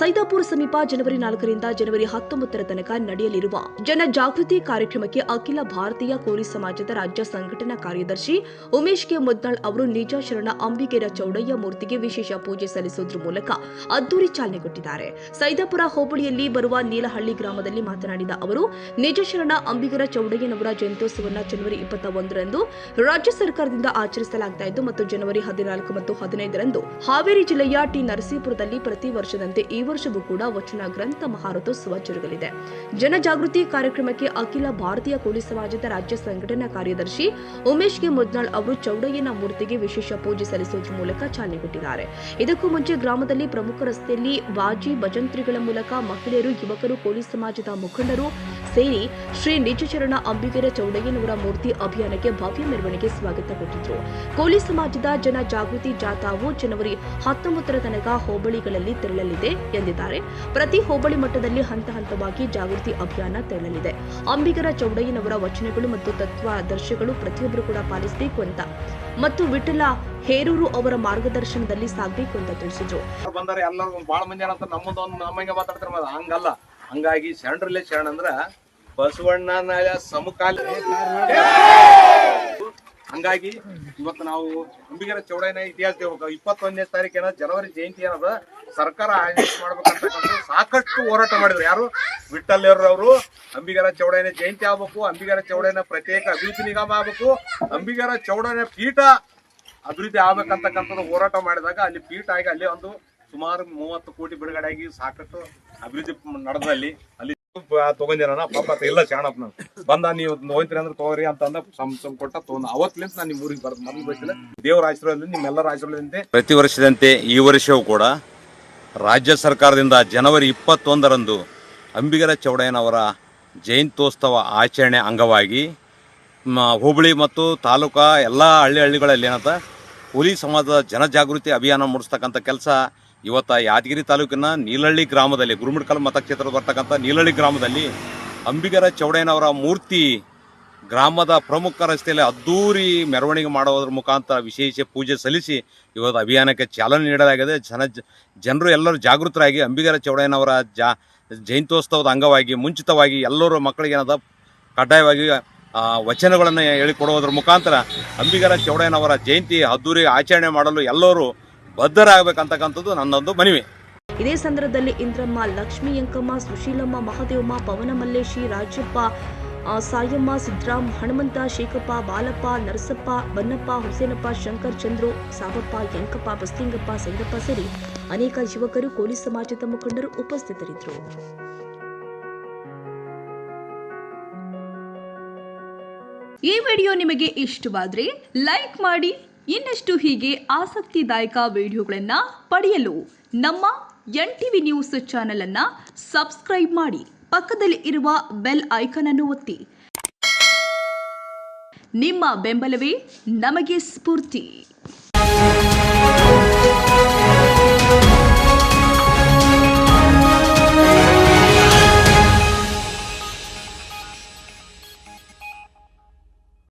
ಸೈದಾಪುರ ಸಮೀಪ ಜನವರಿ 4ರಿಂದ ಜನವರಿ 19 ತನಕ ನಡೆಯಲಿರುವ ಜನಜಾಗೃತಿ ಕಾರ್ಯಕ್ರಮಕ್ಕೆ ಅಖಿಲ ಭಾರತೀಯ ಕೋಲಿ ಸಮಾಜದ ರಾಜ್ಯ ಸಂಘಟನಾ ಕಾರ್ಯದರ್ಶಿ ಉಮೇಶ್ ಕೆ ಮುದ್ನಾಳ್ ಅವರು ನಿಜ ಶರಣ ಅಂಬಿಗರ ಚೌಡಯ್ಯ ಮೂರ್ತಿಗೆ ವಿಶೇಷ ಪೂಜೆ ಸಲ್ಲಿಸುವುದರ ಮೂಲಕ ಅದ್ದೂರಿ ಚಾಲನೆ ಕೊಟ್ಟಿದ್ದಾರೆ. ಸೈದಾಪುರ ಹೋಬಳಿಯಲ್ಲಿ ಬರುವ ನೀಲಹಳ್ಳಿ ಗ್ರಾಮದಲ್ಲಿ ಮಾತನಾಡಿದ ಅವರು, ನಿಜ ಶರಣ ಅಂಬಿಗರ ಚೌಡಯ್ಯನವರ ಜಯಂತ್ಯೋತ್ಸವವನ್ನು ಜನವರಿ 21ರಂದು ರಾಜ್ಯ ಸರ್ಕಾರದಿಂದ ಆಚರಿಸಲಾಗುತ್ತಿದ್ದು ಮತ್ತು ಜನವರಿ 14 ಮತ್ತು 15ರಂದು ಹಾವೇರಿ ಜಿಲ್ಲೆಯ ಟಿ ನರಸೀಪುರದಲ್ಲಿ ಪ್ರತಿ ವರ್ಷದಂತೆ ಈ ವರ್ಷವೂ ಕೂಡ ವಚನ ಗ್ರಂಥ ಮಹಾರಥೋತ್ಸವ ಜರುಗಲಿದೆ. ಜನಜಾಗೃತಿ ಕಾರ್ಯಕ್ರಮಕ್ಕೆ ಅಖಿಲ ಭಾರತೀಯ ಕೋಲಿ ಸಮಾಜದ ರಾಜ್ಯ ಸಂಘಟನಾ ಕಾರ್ಯದರ್ಶಿ ಉಮೇಶ್ ಕೆ ಮುದ್ನಾಳ್ ಅವರು ಚೌಡಯ್ಯನ ಮೂರ್ತಿಗೆ ವಿಶೇಷ ಪೂಜೆ ಸಲ್ಲಿಸುವುದರ ಮೂಲಕ ಚಾಲನೆ ಕೊಟ್ಟಿದ್ದಾರೆ. ಇದಕ್ಕೂ ಮುಂಚೆ ಗ್ರಾಮದಲ್ಲಿ ಪ್ರಮುಖ ರಸ್ತೆಯಲ್ಲಿ ಬಾಜಿ ಭಜಂತ್ರಿಗಳ ಮೂಲಕ ಮಹಿಳೆಯರು, ಯುವಕರು, ಕೋಲಿ ಸಮಾಜದ ಮುಖಂಡರು ಸೇರಿ ಶ್ರೀ ನಿಜಚರಣ ಅಂಬಿಗರ ಚೌಡಯ್ಯನವರ ಮೂರ್ತಿ ಅಭಿಯಾನಕ್ಕೆ ಭವ್ಯ ಮೆರವಣಿಗೆ ಸ್ವಾಗತ ಕೊಟ್ಟಿದ್ರು. ಕೋಲಿ ಸಮಾಜದ ಜನ ಜಾಗೃತಿ ಜಾಥಾವು ಜನವರಿ 19 ತನಕ ಹೋಬಳಿಗಳಲ್ಲಿ ತೆರಳಲಿದೆ ಎಂದಿದ್ದಾರೆ. ಪ್ರತಿ ಹೋಬಳಿ ಮಟ್ಟದಲ್ಲಿ ಹಂತ ಹಂತವಾಗಿ ಜಾಗೃತಿ ಅಭಿಯಾನ ತೆರಳಲಿದೆ. ಅಂಬಿಗರ ಚೌಡಯ್ಯನವರ ವಚನಗಳು ಮತ್ತು ತತ್ವಾದರ್ಶಗಳು ಪ್ರತಿಯೊಬ್ಬರು ಕೂಡ ಪಾಲಿಸಬೇಕು ಅಂತ ಮತ್ತು ವಿಠಲ ಹೇರೂರು ಅವರ ಮಾರ್ಗದರ್ಶನದಲ್ಲಿ ಸಾಗಬೇಕು ಅಂತ ತಿಳಿಸಿದ್ರು. ಬಂದರೆ ಎಲ್ಲರೂ ಬಹಳ ಮಂದಿ ಏನಂತ ನಮ್ಮಂಗೆ ಮಾತಾಡ್ತಾರೆ, ಹಂಗಲ್ಲ. ಹಂಗಾಗಿ ಶರಣರಲ್ಲೇ ಶರಣ ಅಂದ್ರ ಬಸವಣ್ಣನ ಸಮಕಾಲ. ಹಂಗಾಗಿ ಇವತ್ತು ನಾವು ಅಂಬಿಗರ ಚೌಡಯ್ಯನ ಇತಿಹಾಸ 21ನೇ ತಾರೀಕಿನ ಜನವರಿ ಜಯಂತಿ ಏನದ ಸರ್ಕಾರ ಆಯೋಜನೆ ಮಾಡ್ಬೇಕಂತಕ್ಕಂಥ ಸಾಕಷ್ಟು ಹೋರಾಟ ಮಾಡಿದ್ರು. ಯಾರು? ವಿಠಲ್ ಅವರು ಅಂಬಿಗರ ಚೌಡಯ್ಯನ ಜಯಂತಿ ಆಗ್ಬೇಕು, ಅಂಬಿಗರ ಚೌಡಯ್ಯನ ಪ್ರತ್ಯೇಕ ಅಭಿವೃದ್ಧಿ ನಿಗಮ ಆಗ್ಬೇಕು, ಅಂಬಿಗರ ಚೌಡಯ್ಯನ ಪೀಠ ಅಭಿವೃದ್ಧಿ ಆಗ್ಬೇಕಂತಕ್ಕಂಥದ್ದು ಹೋರಾಟ ಮಾಡಿದಾಗ ಅಲ್ಲಿ ಪೀಠ ಆಗಿ ಅಲ್ಲಿ ಒಂದು ಸುಮಾರು 30 ಕೋಟಿ ಬಿಡುಗಡೆ ಆಗಿ ಸಾಕಷ್ಟು ಅಭಿವೃದ್ಧಿ ನಡೆದಲ್ಲಿ ಅಲ್ಲಿ ತಗೊಂಡಿರೋಣ. ಪಾಪ ಇಲ್ಲ ಶರಣಪ್ಪ ಬಂದ ನೀವು ಹೋಗ್ತೀರಿ ಅಂದ್ರೆ ತಗೋರಿ ಅಂತಂದ ಕೊಟ್ಟ ತಗೊಂಡ ಅವತ್ತಿನಿಂದ ನಾನು ನಿಮ್ಮ ಊರಿಗೆ ಬರೋದು ಮೊದಲು ಬಯಸಿಲ್ಲ. ದೇವರ ಆಶೀರ್ವಾದದಿಂದ ನಿಮ್ಮೆಲ್ಲರ ಆಶೀರ್ವಾದದಂತೆ ಪ್ರತಿ ವರ್ಷದಂತೆ ಈ ವರ್ಷವೂ ಕೂಡ ರಾಜ್ಯ ಸರ್ಕಾರದಿಂದ ಜನವರಿ 21ರಂದು ಅಂಬಿಗರ ಚೌಡಯ್ಯನವರ ಜಯಂತ್ಯೋತ್ಸವ ಆಚರಣೆ ಅಂಗವಾಗಿ ಹೋಬಳಿ ಮತ್ತು ತಾಲೂಕಾ ಎಲ್ಲ ಹಳ್ಳಿಗಳಲ್ಲಿ ಏನಂತ ಕೋಲಿ ಸಮಾಜದ ಜನಜಾಗೃತಿ ಅಭಿಯಾನ ಮೂಡಿಸ್ತಕ್ಕಂಥ ಕೆಲಸ ಇವತ್ತು ಯಾದಗಿರಿ ತಾಲೂಕಿನ ನೀಲಹಳ್ಳಿ ಗ್ರಾಮದಲ್ಲಿ, ಗುರುಮಿಡ್ಕಲ್ ಮತಕ್ಷೇತ್ರದ ಬರ್ತಕ್ಕಂಥ ನೀಲಹಳ್ಳಿ ಗ್ರಾಮದಲ್ಲಿ ಅಂಬಿಗರ ಚೌಡಯ್ಯನವರ ಮೂರ್ತಿ ಗ್ರಾಮದ ಪ್ರಮುಖ ರಸ್ತೆಯಲ್ಲಿ ಅದ್ದೂರಿ ಮೆರವಣಿಗೆ ಮಾಡೋದ್ರ ಮುಖಾಂತರ ವಿಶೇಷ ಪೂಜೆ ಸಲ್ಲಿಸಿ ಇವತ್ತು ಅಭಿಯಾನಕ್ಕೆ ಚಾಲನೆ ನೀಡಲಾಗಿದೆ. ಜನರು ಎಲ್ಲರೂ ಜಾಗೃತರಾಗಿ ಅಂಬಿಗರ ಚೌಡಯ್ಯನವರ ಜಯಂತ್ಯೋತ್ಸವದ ಅಂಗವಾಗಿ ಮುಂಚಿತವಾಗಿ ಎಲ್ಲರೂ ಮಕ್ಕಳಿಗೆ ಏನದ ಕಡ್ಡಾಯವಾಗಿ ವಚನಗಳನ್ನು ಹೇಳಿಕೊಡುವುದರ ಮುಖಾಂತರ ಅಂಬಿಗರ ಚೌಡಯ್ಯನವರ ಜಯಂತಿ ಅದ್ದೂರಿ ಆಚರಣೆ ಮಾಡಲು ಎಲ್ಲರೂ ಬದ್ಧರಾಗಬೇಕಂತಕ್ಕಂಥದ್ದು ನನ್ನೊಂದು ಮನವಿ. ಇದೇ ಸಂದರ್ಭದಲ್ಲಿ ಇಂದ್ರಮ್ಮ, ಲಕ್ಷ್ಮೀ ಯಂಕಮ್ಮ, ಸುಶೀಲಮ್ಮ, ಮಹದೇವಮ್ಮ, ಪವನ ಮಲ್ಲೇಶಿ, ರಾಜಪ್ಪ, ಸಾಯಮ್ಮ, ಸಿದ್ದರಾಮ್, ಹನುಮಂತ, ಶೇಖಪ್ಪ, ಬಾಲಪ್ಪ, ನರಸಪ್ಪ, ಬನ್ನಪ್ಪ, ಹುಸೇನಪ್ಪ, ಶಂಕರ್, ಚಂದ್ರು, ಸಾಬಪ್ಪ, ಯಂಕಪ್ಪ, ಬಸ್ತಿಂಗಪ್ಪ, ಸೈದಪ್ಪ ಸೇರಿ ಅನೇಕ ಯುವಕರು, ಕೋಲಿ ಸಮಾಜದ ಮುಖಂಡರು ಉಪಸ್ಥಿತರಿದ್ದರು. ಈ ವಿಡಿಯೋ ನಿಮಗೆ ಇಷ್ಟವಾದರೆ ಲೈಕ್ ಮಾಡಿ. ಇನ್ನಷ್ಟು ಹೀಗೆ ಆಸಕ್ತಿದಾಯಕ ವಿಡಿಯೋಗಳನ್ನು ಪಡೆಯಲು ನಮ್ಮ NTV ನ್ಯೂಸ್ ಚಾನೆಲ್ ಅನ್ನು ಸಬ್ಸ್ಕ್ರೈಬ್ ಮಾಡಿ. ಪಕ್ಕದಲ್ಲಿ ಇರುವ ಬೆಲ್ ಐಕಾನ್ ಅನ್ನು ಒತ್ತಿ. ನಿಮ್ಮ ಬೆಂಬಲವೇ ನಮಗೆ ಸ್ಫೂರ್ತಿ.